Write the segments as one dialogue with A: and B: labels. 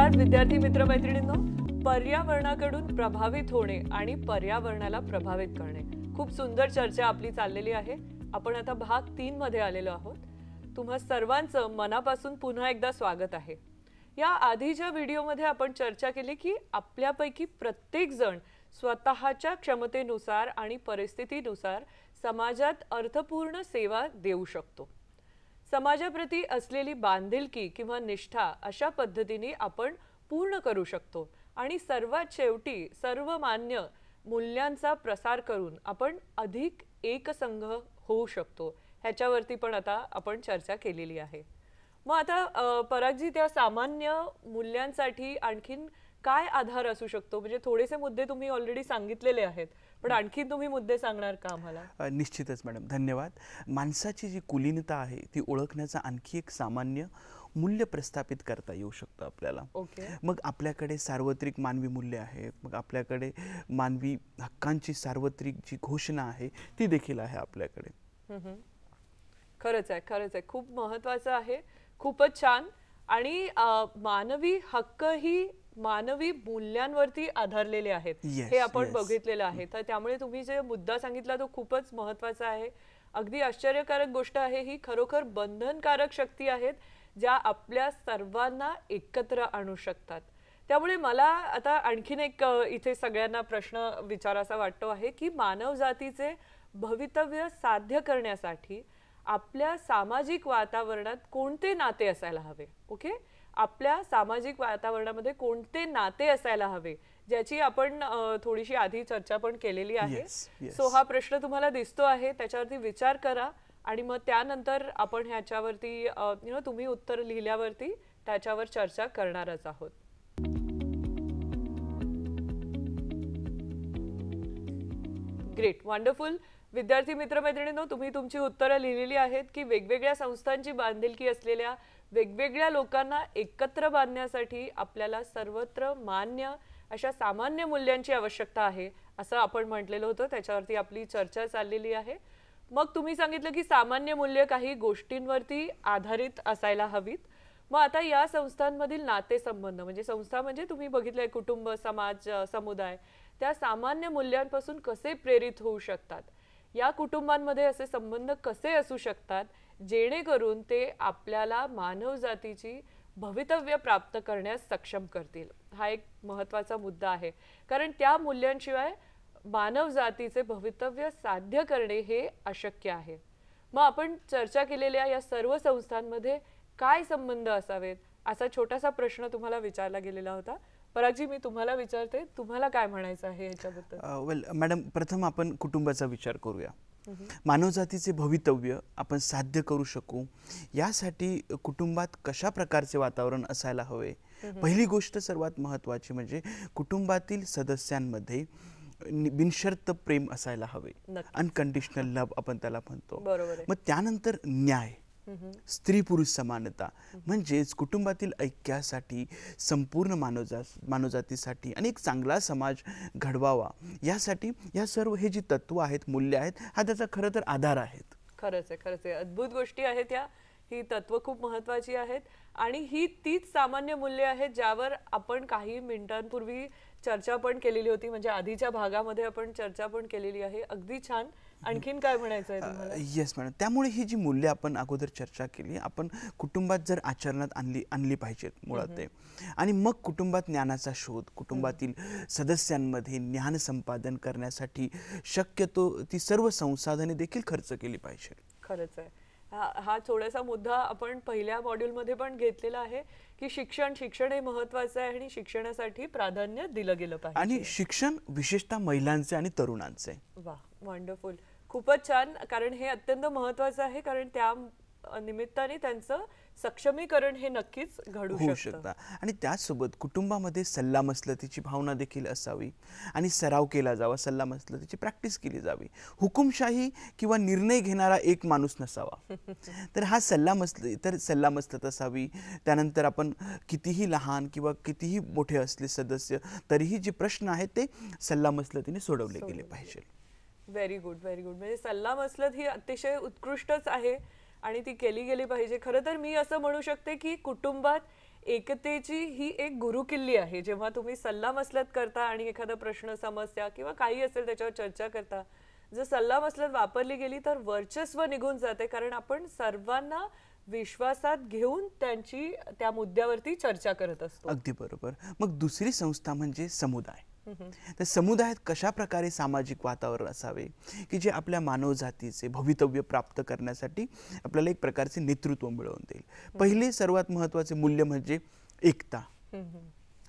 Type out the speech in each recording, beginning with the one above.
A: नमस्कार विद्यार्थी मित्रमैत्रिणींनो, पर्यावरणाकडून प्रभावित होणे आणि पर्यावरणाला प्रभावित करणे, खूप सुंदर चर्चा आपली चाललेली आहे. आपण आता भाग 3 मध्ये आलेलो आहोत. तुम्हा सर्वांचं मनापासून पुन्हा एकदा स्वागत आहे. या आधीच्या व्हिडिओमध्ये आपण चर्चा केली की आपल्यापैकी प्रत्येक जण स्वतःच्या क्षमतेनुसार आणि परिस्थितीनुसार समाजात अर्थपूर्ण सेवा देऊ शकतो. समाजाप्रती असलेली बांधिलकी किंवा निष्ठा अशा पद्धतीने आपण पूर्ण करू शकतो आणि सर्वात शेवटी सर्वमान्य मूल्यांचा प्रसार करून आपण अधिक एकसंघ होऊ शकतो. ह्याच्यावरती पण आता आपण चर्चा केलेली आहे. मग आता परागजी, त्या सामान्य मूल्यांसाठी आणखीन काय आधार असू शकतो? म्हणजे थोडेसे मुद्दे तुम्ही ऑलरेडी सांगितलेले आहेत, पण आणखीन तुम्ही मुद्दे सांगणार का आम्हाला?
B: निश्चितच मॅडम, धन्यवाद. माणसाची जी कुलीनता आहे ती ओळखण्याचा आणखी एक सामान्य मूल्य प्रस्थापित करता येऊ शकतं आपल्याला. मग आपल्याकडे सार्वत्रिक मानवी मूल्य आहेत, मग आपल्याकडे मानवी हक्कांची सार्वत्रिक जी घोषणा आहे ती देखील आहे आपल्याकडे.
A: खरंच आहे, खरंच आहे, खूप महत्त्वाचं आहे, खूपच छान. आणि मानवी हक्क ही मानवी मूल्यांवरती आधारलेले आहेत, हे आपण बघितलेलं आहे. तर त्यामुळे तुम्ही जे मुद्दा सांगितला तो खूपच महत्त्वाचा आहे. अगदी आश्चर्यकारक गोष्ट आहे ही. खरोखर बंधनकारक शक्ती आहेत ज्या आपल्या सर्वांना एकत्र आणू शकतात. त्यामुळे मला आता आणखीन एक इथे सगळ्यांना प्रश्न विचारायचा वाटतो आहे की मानव जातीचे भवितव्य साध्य करण्यासाठी आपल्या सामाजिक वातावरणात कोणते नाते असायला हवे? ओके, आपल्या सामाजिक वातावरणामध्ये कोणते नाते असायला हवे, ज्याची आपण थोडीशी आधी चर्चा पण केलेली आहे. सो हा प्रश्न तुम्हाला दिसतो आहे, त्याच्यावरती विचार करा आणि मग त्यानंतर आपण ह्याच्यावरती तुम्ही उत्तर लिहिल्यावरती त्याच्यावर चर्चा करणारच आहोत. Great, wonderful. विद्यार्थी मित्रमैत्रिणींनो, तुम्ही तुमची उत्तरं लिहिलेली आहेत की वेगवेगळ्या संस्थांची बांधिलकी असलेल्या वेगवेगळ्या लोकांना एकत्र बांधण्यासाठी आपल्याला सर्वत्र मान्य अशा सामान्य मूल्यांची आवश्यकता आहे, असं आपण म्हटलेलं होतं. त्याच्यावरती आपली चर्चा चाललेली आहे. मग तुम्ही सांगितलं की सामान्य मूल्य काही गोष्टींवरती आधारित असायला हवीत. मग आता या संस्थांमधील नातेसंबंध, म्हणजे संस्था म्हणजे तुम्ही बघितलंय कुटुंब, समाज, समुदाय, त्या सामान्य मूल्यांपासून कसे प्रेरित होऊ शकतात? या कुटुंबांमध्ये असे संबंध कसे असू शकतात जेणेकरून ते आपल्याला मानव जातीची भवितव्य प्राप्त करण्यास सक्षम करतील? हा एक महत्त्वाचा मुद्दा आहे, कारण त्या मूल्यांशिवाय मानव जातीचे भवितव्य साध्य करणे हे अशक्य आहे. मग आपण चर्चा केलेल्या या सर्व संस्थांमध्ये काय संबंध असावेत, असा छोटासा प्रश्न तुम्हाला विचारला गेलेला होता. परागजी, मी तुम्हाला विचारते, तुम्हाला काय म्हणायचं आहे याच्याबद्दल?
B: वेल मॅडम, प्रथम आपण कुटुंबाचा विचार करूया. मानवजातीचे भवितव्य आपण साध्य करू शकू यासाठी कुटुंबात कशा प्रकारचे वातावरण असायला हवे? पहिली गोष्ट सर्वात महत्त्वाची म्हणजे कुटुंबातील सदस्यांमध्ये बिनशर्त प्रेम असायला हवे. अनकंडिशनल लव्ह आपण त्याला म्हणतो. मग त्यानंतर न्याय, स्त्री पुरुष समानता, म्हणजेच कुटुंबातील ऐक्यासाठी, संपूर्ण मानवजातीसाठी आणि एक चांगला समाज घडवावा यासाठी या सर्व हे जी तत्व आहेत, मूल्य आहेत, हा त्याचा खरं तर आधार आहेत.
A: खरंच आहे, खरंच आहे, अद्भुत गोष्टी आहेत या. ही तत्व खूप महत्त्वाची आहेत आणि ही तीच सामान्य मूल्य आहेत ज्यावर आपण काही मिनिटांपूर्वी चर्चा पण केलेली होती. म्हणजे आधीच्या भागामध्ये आपण चर्चा पण केलेली आहे. अगदी छान. आणखीन काय म्हणायचं आहे तुम्हाला?
B: येस मॅडम, त्यामुळे ही जी मूल्य आपण अगोदर चर्चा केली, आपण कुटुंबात जर आचरणात आणली पाहिजेत मुळात ते. आणि मग कुटुंबात ज्ञानाचा शोध, कुटुंबातील सदस्यांमध्ये ज्ञान संपादन करण्यासाठी शक्यतो ती सर्व संसाधने देखील खर्च केली पाहिजे.
A: खरंच आहे. हा थोडासा मुद्दा आपण पहिल्या मॉड्यूलमध्ये पण घेतलेला आहे की शिक्षण हे महत्त्वाचं आहे आणि शिक्षणासाठी प्राधान्य दिलं गेलं पाहिजे.
B: आणि शिक्षण विशेषतः महिलांचे आणि तरुणांचे.
A: वा, वंडरफुल, खूपच छान. कारण हे अत्यंत महत्त्वाचं आहे, कारण त्या निमित्ताने त्यांचं सक्षमीकरण हे नक्कीच घडू शकतं.
B: आणि त्याचसोबत कुटुंबामध्ये सल्लामसलतीची भावना देखील असावी आणि सराव केला जावा, सल्लामसलतीची प्रॅक्टिस केली जावी. हुकुमशाही किंवा निर्णय घेणारा एक माणूस नसावा. तर हा सल्लामसलत असावी. त्यानंतर आपण कितीही लहान किंवा कितीही मोठे असले सदस्य तरीही जे प्रश्न आहेत ते सल्लामसलतीने सोडवले गेले पाहिजे.
A: Very good, very good. म्हणजे सल्लामसलत ही अतिशय उत्कृष्टच आहे आणि ती केली गेली पाहिजे. खरं तर मी असं म्हणू शकते की कुटुंबात एकतेची ही एक गुरुकिल्ली आहे. जेव्हा तुम्ही सल्लामसलत करता आणि एखादा प्रश्न, समस्या किंवा काही असेल त्याच्यावर चर्चा करता, जर सल्लामसलत वापरली गेली तर वर्चस्व निघून जाते, कारण आपण सर्वांना विश्वासात घेऊन त्यांची त्या मुद्द्यावरती चर्चा करत असतो.
B: अगदी बरोबर. मग दुसरी संस्था म्हणजे समुदाय. तर समुदायात कशा प्रकारे सामाजिक वातावरण असावे की जे आपल्या मानवजातीचे भवितव्य प्राप्त करण्यासाठी आपल्याला एक प्रकारचे नेतृत्व मिळवून देईल. पहिले सर्वात महत्त्वाचे मूल्य म्हणजे एकता.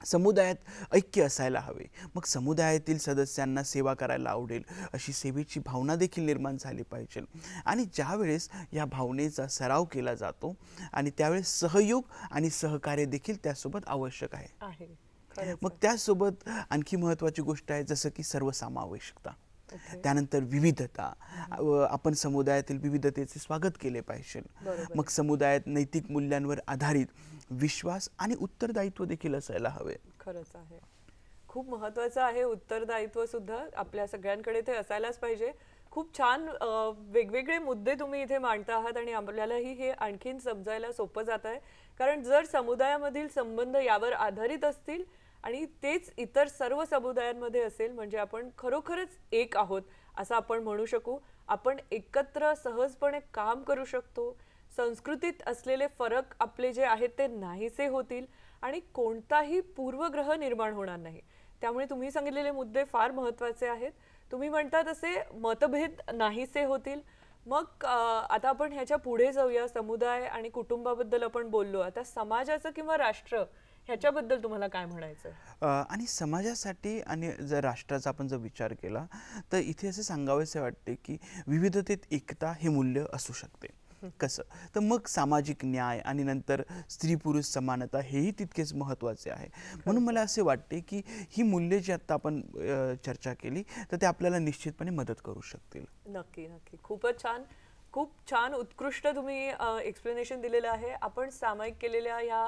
B: समुदायात ऐक्य असायला हवे. मग समुदायातील सदस्यांना सेवा करायला आवडेल अशी सेवेची भावना देखील निर्माण झाली पाहिजे. आणि ज्यावेळेस या भावनेचा सराव केला जातो आणि त्यावेळेस सहयोग आणि सहकार्य देखील त्यासोबत आवश्यक आहे. मग त्यासोबत आणखी महत्त्वाची गोष्ट आहे जसं की सर्वसमावेशकता. त्यानंतर विविधता. आपण समुदायातील विविधतेचे स्वागत केले पाहिजे. मग समुदायात नैतिक मूल्यांवर आधारित विश्वास आणि उत्तरदायित्व देखील असायला हवे.
A: खरंच आहे, खूप महत्त्वाचं आहे उत्तरदायित्व सुद्धा आपल्या सगळ्यांकडे ते असायलाच पाहिजे. खूप छान वेगवेगळे मुद्दे तुम्ही इथे मांडता आहात आणि आपल्यालाही हे आणखीन समजायला सोपं जात आहे. कारण जर समुदायामधील संबंध यावर आधारित असतील आणि तेच इतर सर्व समुदायांमध्ये असेल म्हणजे आपण खरोखरच एक आहोत असं आपण म्हणू शकू. आपण एकत्र सहजपणे काम करू शकतो. संस्कृतीत असलेले फरक आपले जे आहेत ते नाहीसे होतील आणि कोणताही पूर्वग्रह निर्माण होणार नाही. त्यामुळे तुम्ही सांगितलेले मुद्दे फार महत्त्वाचे आहेत. तुम्ही म्हणता तसे मतभेद नाहीसे होतील. मग आता आपण ह्याच्या पुढे जाऊया. समुदाय आणि कुटुंबाबद्दल आपण बोललो. आता समाजाचं किंवा राष्ट्र ह्याच्याबद्दल तुम्हाला काय म्हणायचं?
B: आणि समाजासाठी आणि जर राष्ट्राचा आपण जर विचार केला तर इथे असे सांगावेसे वाटते की विविधतेत एकता हे मूल्य असू शकते. कसं तर मग सामाजिक न्याय आणि नंतर स्त्री पुरुष समानता हेही तितकेच महत्त्वाचे आहे. म्हणून मला असे वाटते की ही मूल्ये जी आता आपण चर्चा केली तर ते आपल्याला निश्चितपणे मदत करू शकतील.
A: नक्की नक्की. खूपच छान, खूप छान उत्कृष्ट तुम्ही एक्सप्लेनेशन दिलेलं आहे. आपण सामायिक केलेल्या या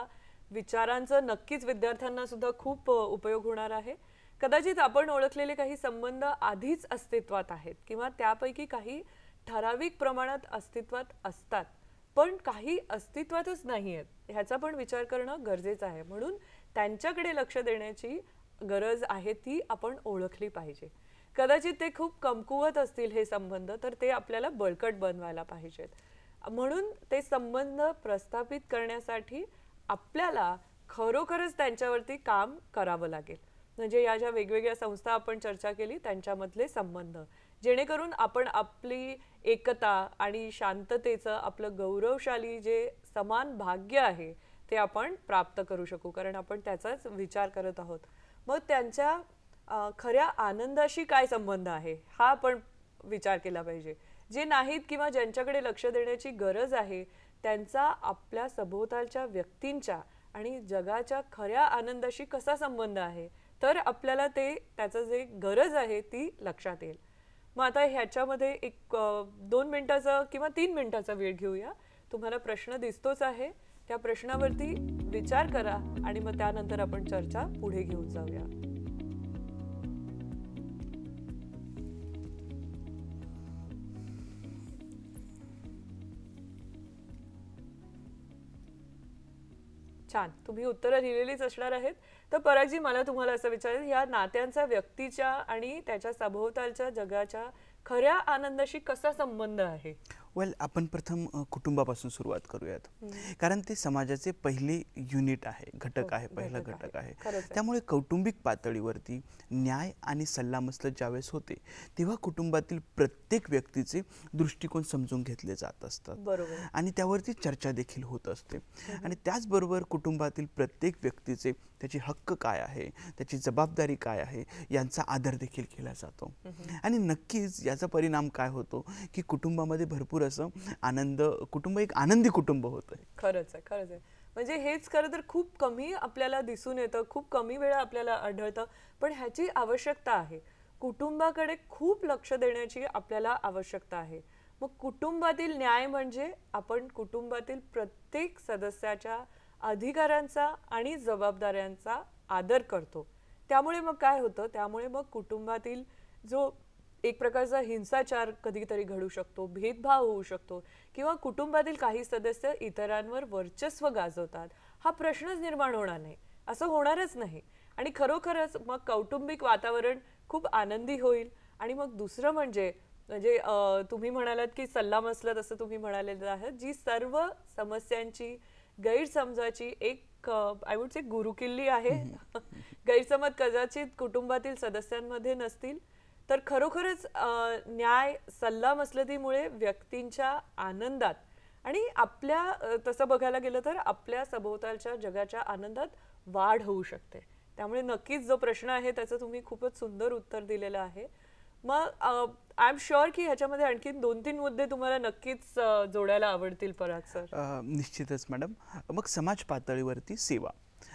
A: विचारांचा नक्कीच विद्यार्थ्यांना सुद्धा खूप उपयोग होणार आहे. कदाचित आपण ओळखलेले काही संबंध आधीच अस्तित्वात आहेत किंवा त्यापैकी काही ठराविक प्रमाणात अस्तित्वात असतात, पण काही अस्तित्वातच नाही आहेत ह्याचा पण विचार करणं गरजेचं आहे. म्हणून त्यांच्याकडे लक्ष देण्याची गरज आहे, ती आपण ओळखली पाहिजे. कदाचित ते खूप कमकुवत असतील हे संबंध, तर ते आपल्याला बळकट बनवायला पाहिजेत. म्हणून ते संबंध प्रस्थापित करण्यासाठी आपल्याला खरोखरच त्यांच्यावरती काम करावं लागेल. म्हणजे या ज्या वेगवेगळ्या संस्था आपण चर्चा केली त्यांच्यामधले संबंध, जेणेकरून आपण आपली एकता आणि शांततेचं आपलं गौरवशाली जे समान भाग्य आहे ते आपण प्राप्त करू शकू, कारण आपण त्याचाच विचार करत आहोत. मग त्यांच्या खऱ्या आनंदाशी काय संबंध आहे हा आपण विचार केला पाहिजे. जे नाहीत किंवा ज्यांच्याकडे लक्ष देण्याची गरज आहे त्यांचा आपल्या सभोवतालच्या व्यक्तींच्या आणि जगाच्या खऱ्या आनंदाशी कसा संबंध आहे, तर आपल्याला ते त्याचं जे गरज आहे ती लक्षात येईल. मग आता ह्याच्यामध्ये एक 2 मिनिटाचा किंवा 3 मिनिटाचा वेळ घेऊया. तुम्हाला प्रश्न दिसतोच आहे, त्या प्रश्नावरती विचार करा आणि मग त्यानंतर आपण चर्चा पुढे घेऊन जाऊया. छान, तुम्ही उत्तरं लिहिलेलीच असणार आहेत. तर परागजी, मला तुम्हाला असं विचारायचं, या नात्यांचा व्यक्तीच्या आणि त्याच्या सभोवतालच्या जगाच्या खऱ्या आनंदाशी कसा संबंध आहे?
B: वेल, आपण प्रथम कुटुंबापासून सुरुवात करूयात, कारण ते समाजाचे पहिले युनिट आहे, घटक आहे, पहिला घटक आहे. त्यामुळे कौटुंबिक पातळीवरती न्याय आणि सल्लामसलत ज्यावेळेस होते तेव्हा कुटुंबातील प्रत्येक व्यक्तीचे दृष्टिकोन समजून घेतले जात असतात आणि त्यावरती चर्चा देखील होत असते. आणि त्याचबरोबर कुटुंबातील प्रत्येक व्यक्तीचे त्याचे हक्क काय आहे, त्याची जबाबदारी काय आहे यांचा आदर देखील केला जातो. आणि नक्कीच याचा परिणाम काय होतो की कुटुंबामध्ये भरपूर असं आनंद, कुटुंब एक आनंदी कुटुंब होतं.
A: खरंच आहे, खरंच आहे. म्हणजे हेच खरं तर खूप कमी आपल्याला दिसून येतं, खूप कमी वेळा आपल्याला आढळतं, पण ह्याची आवश्यकता आहे. कुटुंबाकडे खूप लक्ष देण्याची आपल्याला आवश्यकता आहे. मग कुटुंबातील न्याय म्हणजे आपण कुटुंबातील प्रत्येक सदस्याच्या अधिकारांचा आणि जबाबदाऱ्यांचा आदर करतो. त्यामुळे मग काय होतं, त्यामुळे मग कुटुंबातील जो एक प्रकारचा हिंसाचार कधीतरी घडू शकतो, भेदभाव होऊ शकतो किंवा कुटुंबातील काही सदस्य इतरांवर वर्चस्व गाजवतात, हा प्रश्नच निर्माण होणार नाही, असं होणारच नाही. आणि खरोखरच मग कौटुंबिक वातावरण खूप आनंदी होईल. आणि मग दुसरं म्हणजे म्हणजे तुम्ही म्हणालात की सल्लामसलत असं तुम्ही म्हणालेलं आहे, जी सर्व समस्यांची गैरसमजाची एक आय वुड से गुरुकिल्ली आहे. गैरसमज कदाचित कुटुंबातील सदस्यांमध्ये नसतील तर खरोखरच न्याय सल्लामसलतीमुळे व्यक्तींच्या आनंदात आणि आपल्या तसं बघायला गेलं तर आपल्या सभोवतालच्या जगाच्या आनंदात वाढ होऊ शकते. त्यामुळे नक्कीच जो प्रश्न आहे त्याचं तुम्ही खूपच सुंदर उत्तर दिलेलं आहे. मग आय एम शुअर की ह्याच्यामध्ये आणखी 2-3 मुद्दे तुम्हाला नक्कीच जोडायला आवडतील पराग सर.
B: निश्चितच मॅडम. मग समाज पातळीवरती सेवा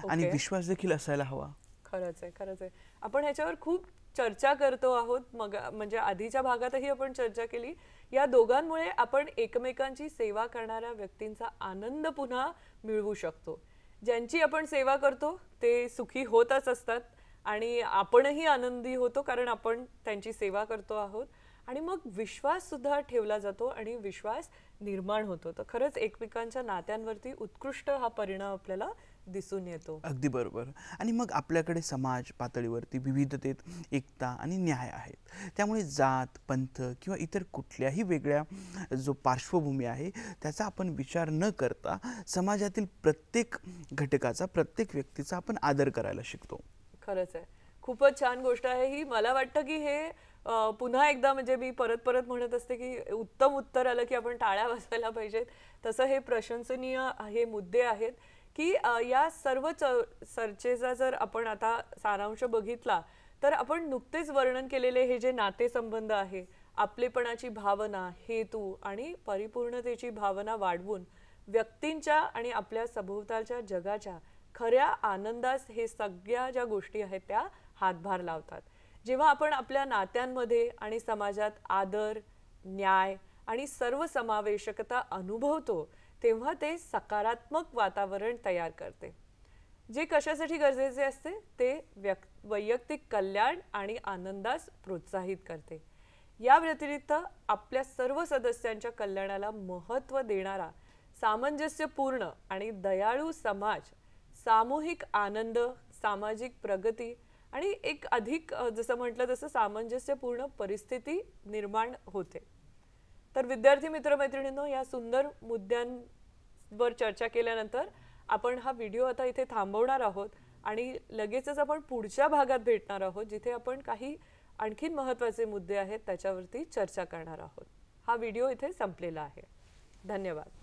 B: आणि
A: ओके.
B: विश्वास देखील असायला हवा.
A: खरंच आहे, खरंच आहे. आपण ह्याच्यावर खूप चर्चा करतो आहोत. मग म्हणजे आधीच्या भागातही आपण चर्चा केली. या दोघांमुळे आपण एकमेकांची सेवा करणाऱ्या व्यक्तींचा आनंद पुन्हा मिळवू शकतो. ज्यांची आपण सेवा करतो ते सुखी होतच असतात आणि आपणही आनंदी होतो कारण आपण त्यांची सेवा करतो आहोत. आणि मग विश्वास सुद्धा ठेवला जातो आणि विश्वास निर्माण होतो. तर खरंच एकमेकांच्या नात्यांवरती उत्कृष्ट हा परिणाम आपल्याला दिसून येतो.
B: अगदी बरोबर. आणि मग आपल्याकडे समाज पातळीवरती विविधतेत एकता आणि न्याय आहेत. त्यामुळे जात, पंथ किंवा इतर कुठल्याही वेगळ्या जो पार्श्वभूमी आहे त्याचा आपण विचार न करता समाजातील प्रत्येक घटकाचा, प्रत्येक व्यक्तीचा आपण आदर करायला शिकतो.
A: खरंच आहे. खूपच छान गोष्ट आहे ही. मला वाटतं की हे पुन्हा एकदा म्हणजे मी परत परत म्हणत असते की उत्तम उत्तर आलं की आपण टाळ्या वाजवायला पाहिजेत. तसं हे प्रशंसनीय हे मुद्दे आहेत की या सर्व चर्चेचा जर आपण आता सारांश बघितला तर आपण नुकतेच वर्णन केलेले हे जे नातेसंबंध आहे, आपलेपणाची भावना, हेतू आणि परिपूर्णतेची भावना वाढवून व्यक्तींच्या आणि आपल्या सभोवतालच्या जगाच्या खऱ्या आनंदास हे सगळ्या ज्या गोष्टी आहेत त्या हातभार लावतात. जेव्हा आपण आपल्या नात्यांमध्ये आणि समाजात आदर, न्याय आणि सर्वसमावेशकता अनुभवतो तेव्हा ते सकारात्मक वातावरण तयार करते, जे कशासाठी गरजेचे असते ते वैयक्तिक कल्याण आणि आनंदास प्रोत्साहित करते. या व्यतिरिक्त आपल्या सर्व सदस्यांच्या कल्याणाला महत्त्व देणारा सामंजस्यपूर्ण आणि दयाळू समाज सामूहिक आनंद, सामाजिक प्रगती आणि एक अधिक जसं म्हटलं तसं सामंजस्यपूर्ण परिस्थिती निर्माण होते. तर विद्यार्थी मित्रमैत्रिणींनो, या सुंदर मुद्द्यांवर चर्चा केल्यानंतर आपण हा व्हिडिओ आता इथे थांबवणार आहोत आणि लगेचच आपण पुढच्या भागात भेटणार आहोत जिथे आपण काही आणखीन महत्त्वाचे मुद्दे आहेत त्याच्यावरती चर्चा करणार आहोत. हा व्हिडिओ इथे संपलेला आहे. धन्यवाद.